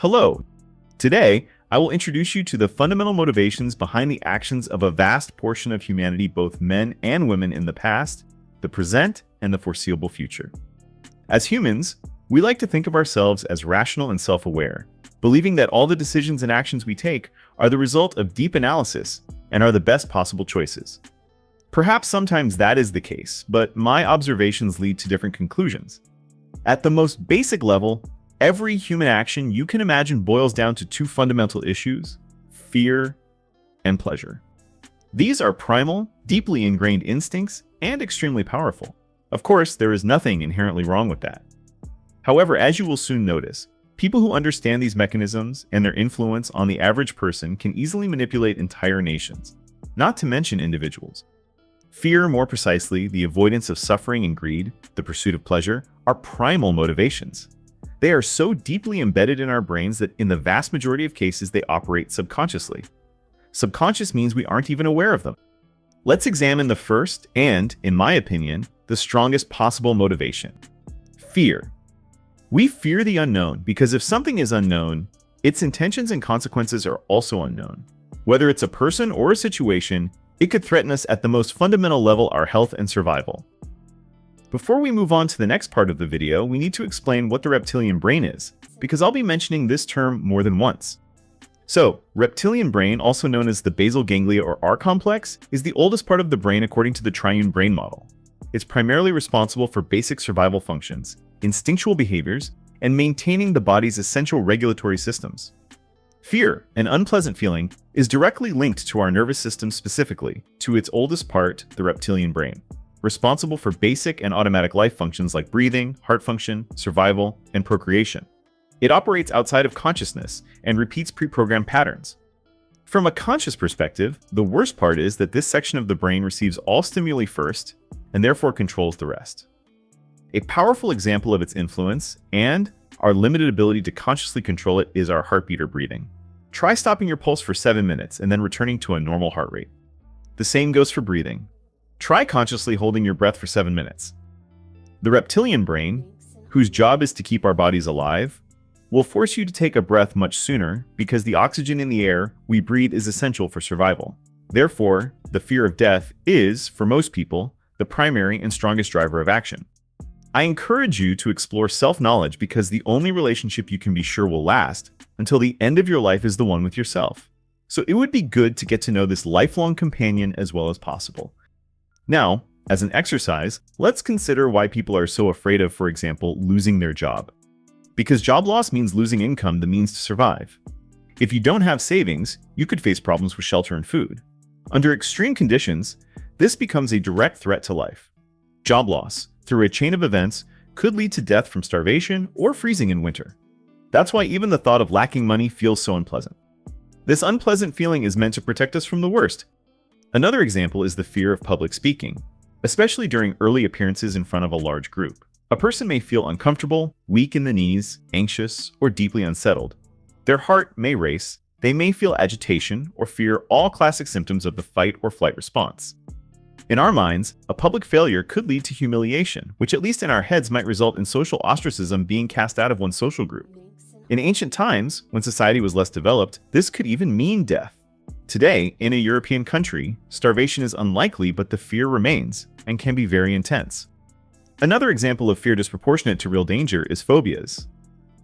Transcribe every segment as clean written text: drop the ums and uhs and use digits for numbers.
Hello. Today, I will introduce you to the fundamental motivations behind the actions of a vast portion of humanity, both men and women in the past, the present, and the foreseeable future. As humans, we like to think of ourselves as rational and self-aware, believing that all the decisions and actions we take are the result of deep analysis and are the best possible choices. Perhaps sometimes that is the case, but my observations lead to different conclusions. At the most basic level, every human action you can imagine boils down to two fundamental issues: fear and pleasure. These are primal, deeply ingrained instincts and extremely powerful. Of course, there is nothing inherently wrong with that. However, as you will soon notice, people who understand these mechanisms and their influence on the average person can easily manipulate entire nations, not to mention individuals. Fear, more precisely, the avoidance of suffering and greed, the pursuit of pleasure, are primal motivations. They are so deeply embedded in our brains that in the vast majority of cases they operate subconsciously. Subconscious means we aren't even aware of them. Let's examine the first and, in my opinion, the strongest possible motivation: fear. We fear the unknown because if something is unknown, its intentions and consequences are also unknown. Whether it's a person or a situation, it could threaten us at the most fundamental level, our health and survival. Before we move on to the next part of the video, we need to explain what the reptilian brain is, because I'll be mentioning this term more than once. So, reptilian brain, also known as the basal ganglia or R complex, is the oldest part of the brain according to the triune brain model. It's primarily responsible for basic survival functions, instinctual behaviors, and maintaining the body's essential regulatory systems. Fear, an unpleasant feeling, is directly linked to our nervous system, specifically to its oldest part, the reptilian brain, responsible for basic and automatic life functions like breathing, heart function, survival, and procreation. It operates outside of consciousness and repeats pre-programmed patterns. From a conscious perspective, the worst part is that this section of the brain receives all stimuli first and therefore controls the rest. A powerful example of its influence and our limited ability to consciously control it is our heartbeat or breathing. Try stopping your pulse for 7 minutes and then returning to a normal heart rate. The same goes for breathing. Try consciously holding your breath for 7 minutes. The reptilian brain, whose job is to keep our bodies alive, will force you to take a breath much sooner because the oxygen in the air we breathe is essential for survival. Therefore, the fear of death is, for most people, the primary and strongest driver of action. I encourage you to explore self-knowledge because the only relationship you can be sure will last until the end of your life is the one with yourself. So it would be good to get to know this lifelong companion as well as possible. Now, as an exercise, let's consider why people are so afraid of, for example, losing their job. Because job loss means losing income, the means to survive. If you don't have savings, you could face problems with shelter and food. Under extreme conditions, this becomes a direct threat to life. Job loss, through a chain of events, could lead to death from starvation or freezing in winter. That's why even the thought of lacking money feels so unpleasant. This unpleasant feeling is meant to protect us from the worst. Another example is the fear of public speaking, especially during early appearances in front of a large group. A person may feel uncomfortable, weak in the knees, anxious, or deeply unsettled. Their heart may race, they may feel agitation or fear, all classic symptoms of the fight or flight response. In our minds, a public failure could lead to humiliation, which at least in our heads might result in social ostracism, being cast out of one's social group. In ancient times, when society was less developed, this could even mean death. Today, in a European country, starvation is unlikely, but the fear remains and can be very intense. Another example of fear disproportionate to real danger is phobias.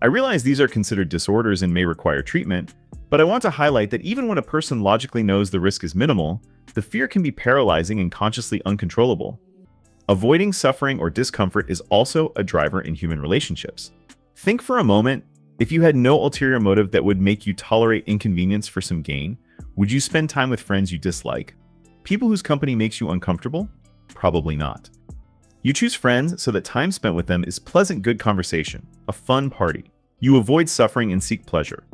I realize these are considered disorders and may require treatment, but I want to highlight that even when a person logically knows the risk is minimal, the fear can be paralyzing and consciously uncontrollable. Avoiding suffering or discomfort is also a driver in human relationships. Think for a moment, if you had no ulterior motive that would make you tolerate inconvenience for some gain, would you spend time with friends you dislike? People whose company makes you uncomfortable? Probably not. You choose friends so that time spent with them is pleasant, good conversation, a fun party. You avoid suffering and seek pleasure.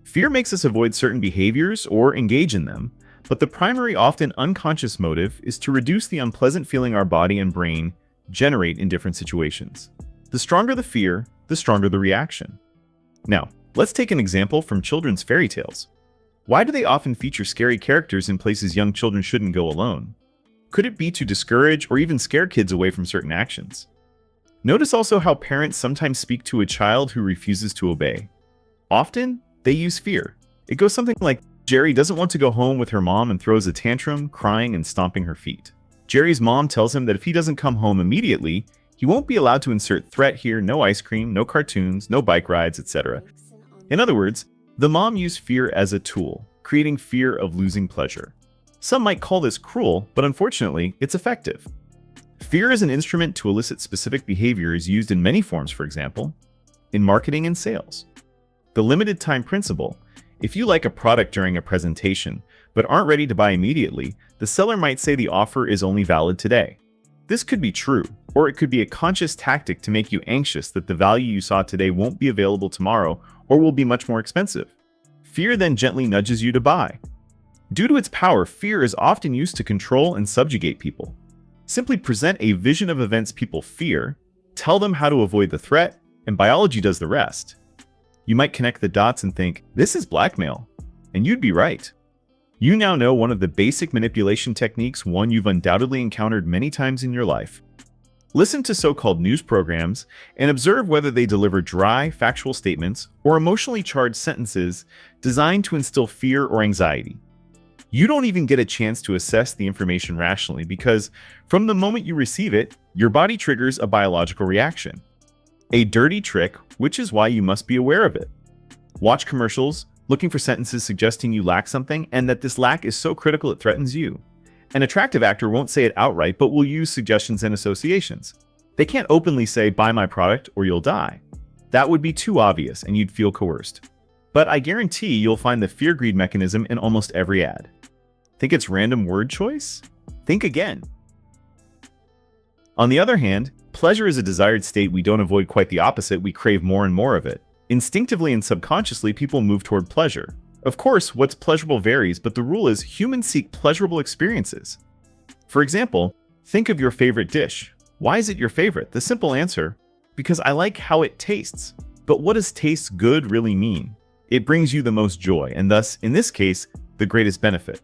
Fear makes us avoid certain behaviors or engage in them, but the primary, often unconscious motive is to reduce the unpleasant feeling our body and brain generate in different situations. The stronger the fear, the stronger the reaction. Now, let's take an example from children's fairy tales. Why do they often feature scary characters in places young children shouldn't go alone? Could it be to discourage or even scare kids away from certain actions? Notice also how parents sometimes speak to a child who refuses to obey. Often, they use fear. It goes something like, Jerry doesn't want to go home with her mom and throws a tantrum, crying and stomping her feet. Jerry's mom tells him that if he doesn't come home immediately, he won't be allowed to insert threat here, no ice cream, no cartoons, no bike rides, etc. In other words, the mom used fear as a tool, creating fear of losing pleasure. Some might call this cruel, but unfortunately, it's effective. Fear as an instrument to elicit specific behavior is used in many forms, for example, in marketing and sales. The limited time principle. If you like a product during a presentation, but aren't ready to buy immediately, the seller might say the offer is only valid today. This could be true, or it could be a conscious tactic to make you anxious that the value you saw today won't be available tomorrow or will be much more expensive. Fear then gently nudges you to buy. Due to its power, fear is often used to control and subjugate people. Simply present a vision of events people fear, tell them how to avoid the threat, and biology does the rest. You might connect the dots and think, this is blackmail. And you'd be right. You now know one of the basic manipulation techniques, one you've undoubtedly encountered many times in your life. Listen to so-called news programs and observe whether they deliver dry, factual statements or emotionally charged sentences designed to instill fear or anxiety. You don't even get a chance to assess the information rationally because from the moment you receive it, your body triggers a biological reaction. A dirty trick, which is why you must be aware of it. Watch commercials, looking for sentences suggesting you lack something and that this lack is so critical it threatens you. An attractive actor won't say it outright, but will use suggestions and associations. They can't openly say, buy my product or you'll die. That would be too obvious and you'd feel coerced. But I guarantee you'll find the fear-greed mechanism in almost every ad. Think it's random word choice? Think again. On the other hand, pleasure is a desired state we don't avoid, quite the opposite, we crave more and more of it. Instinctively and subconsciously, people move toward pleasure. Of course, what's pleasurable varies, but the rule is humans seek pleasurable experiences. For example, think of your favorite dish. Why is it your favorite? The simple answer, because I like how it tastes. But what does taste good really mean? It brings you the most joy, and thus, in this case, the greatest benefit.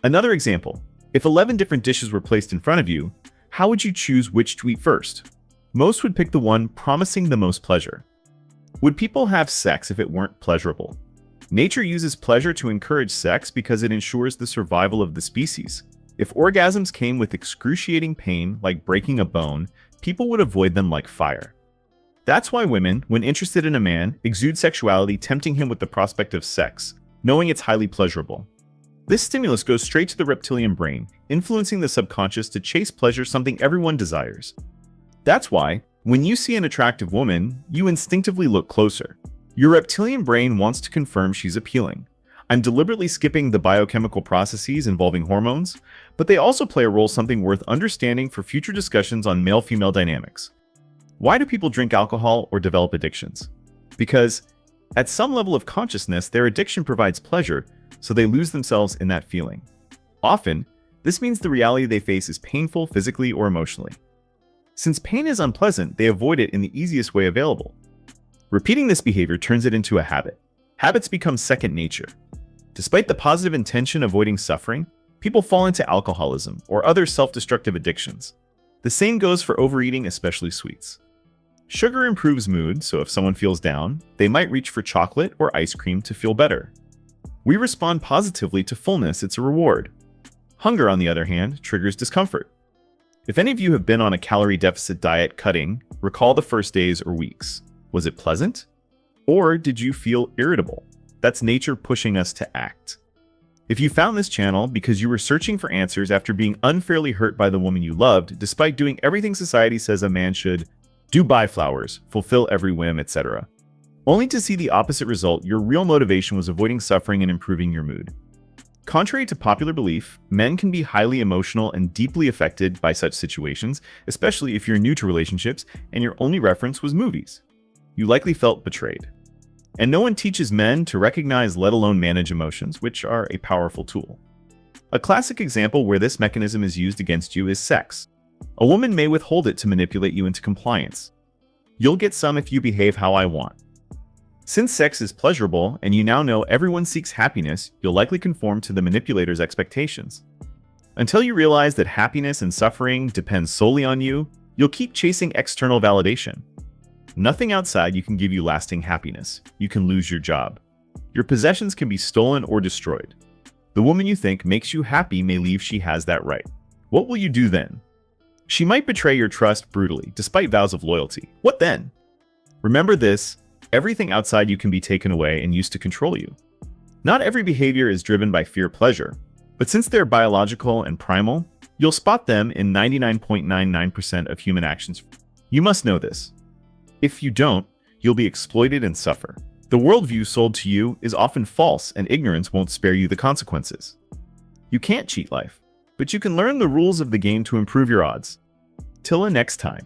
Another example, if 11 different dishes were placed in front of you, how would you choose which to eat first? Most would pick the one promising the most pleasure. Would people have sex if it weren't pleasurable? Nature uses pleasure to encourage sex because it ensures the survival of the species. If orgasms came with excruciating pain, like breaking a bone, people would avoid them like fire. That's why women, when interested in a man, exude sexuality, tempting him with the prospect of sex, knowing it's highly pleasurable. This stimulus goes straight to the reptilian brain, influencing the subconscious to chase pleasure, something everyone desires. That's why, when you see an attractive woman, you instinctively look closer. Your reptilian brain wants to confirm she's appealing. I'm deliberately skipping the biochemical processes involving hormones, but they also play a role, something worth understanding for future discussions on male-female dynamics. Why do people drink alcohol or develop addictions? Because, at some level of consciousness, their addiction provides pleasure, so they lose themselves in that feeling. Often, this means the reality they face is painful physically or emotionally. Since pain is unpleasant, they avoid it in the easiest way available. Repeating this behavior turns it into a habit. Habits become second nature. Despite the positive intention of avoiding suffering, people fall into alcoholism or other self-destructive addictions. The same goes for overeating, especially sweets. Sugar improves mood, so if someone feels down, they might reach for chocolate or ice cream to feel better. We respond positively to fullness, it's a reward. Hunger, on the other hand, triggers discomfort. If any of you have been on a calorie deficit diet cutting, recall the first days or weeks. Was it pleasant? Or did you feel irritable? That's nature pushing us to act. If you found this channel because you were searching for answers after being unfairly hurt by the woman you loved, despite doing everything society says a man should, do buy flowers, fulfill every whim, etc., only to see the opposite result, your real motivation was avoiding suffering and improving your mood. Contrary to popular belief, men can be highly emotional and deeply affected by such situations, especially if you're new to relationships and your only reference was movies. You likely felt betrayed. And no one teaches men to recognize, let alone manage emotions, which are a powerful tool. A classic example where this mechanism is used against you is sex. A woman may withhold it to manipulate you into compliance. You'll get some if you behave how I want. Since sex is pleasurable and you now know everyone seeks happiness, you'll likely conform to the manipulator's expectations. Until you realize that happiness and suffering depend solely on you, you'll keep chasing external validation. Nothing outside you can give you lasting happiness. You can lose your job. Your possessions can be stolen or destroyed. The woman you think makes you happy may leave. She has that right. What will you do then? She might betray your trust brutally, despite vows of loyalty. What then? Remember this: everything outside you can be taken away and used to control you. Not every behavior is driven by fear-pleasure, but since they're biological and primal, you'll spot them in 99.99% of human actions. You must know this. If you don't, you'll be exploited and suffer. The worldview sold to you is often false, and ignorance won't spare you the consequences. You can't cheat life, but you can learn the rules of the game to improve your odds. Till next time.